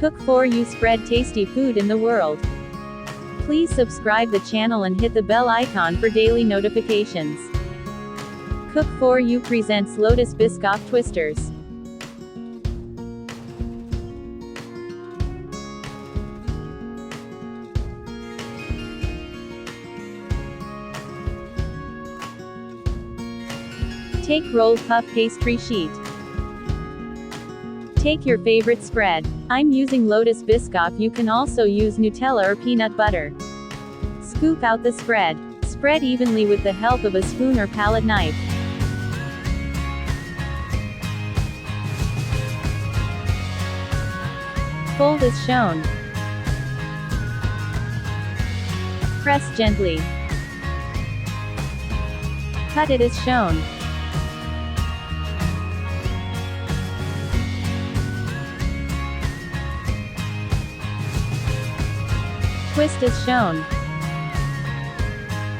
Cook for you, spread tasty food in the world. Please subscribe the channel and hit the bell icon for daily notifications. Cook for you presents Lotus Biscoff Twisters. Take rolled puff pastry sheet. Take your favorite spread. I'm using Lotus Biscoff. You can also use Nutella or peanut butter. Scoop out the spread. Spread evenly with the help of a spoon or palette knife. Fold as shown. Press gently. Cut it as shown. Twist as shown.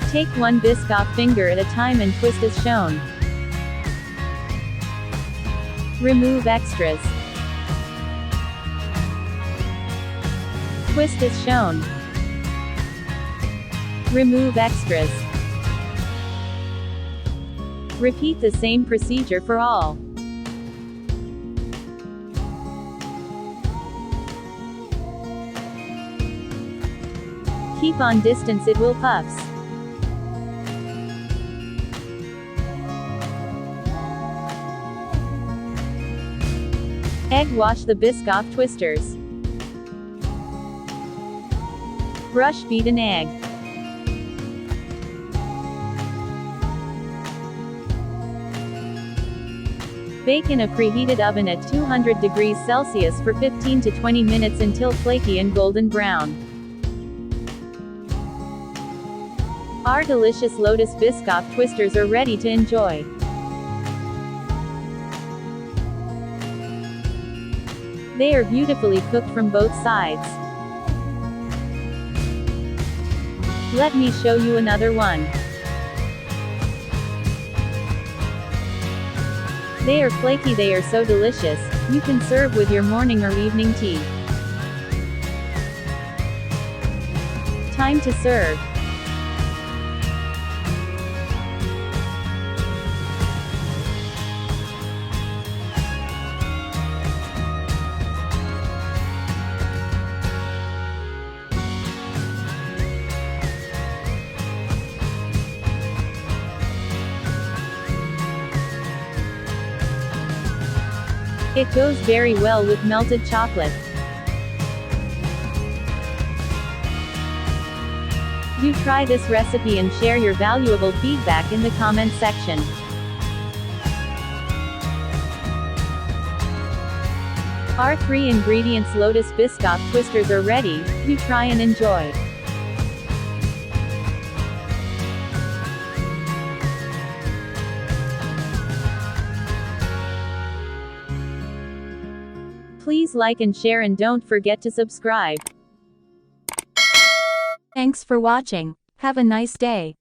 Take one Biscoff finger at a time and twist as shown. Remove extras. Twist as shown. Remove extras. Repeat the same procedure for all. Keep on distance, it will puffs. Egg wash the Biscoff twisters. Brush beat an egg. Bake in a preheated oven at 200 degrees Celsius for 15 to 20 minutes until flaky and golden brown. Our delicious Lotus Biscoff twisters are ready to enjoy. They are beautifully cooked from both sides. Let me show you another one. They are flaky, they are so delicious. You can serve with your morning or evening tea. Time to serve. It goes very well with melted chocolate. Do try this recipe and share your valuable feedback in the comment section. Our 3 ingredients Lotus Biscoff twisters are ready. Do try and enjoy. Please like and share and don't forget to subscribe. Thanks for watching. Have a nice day.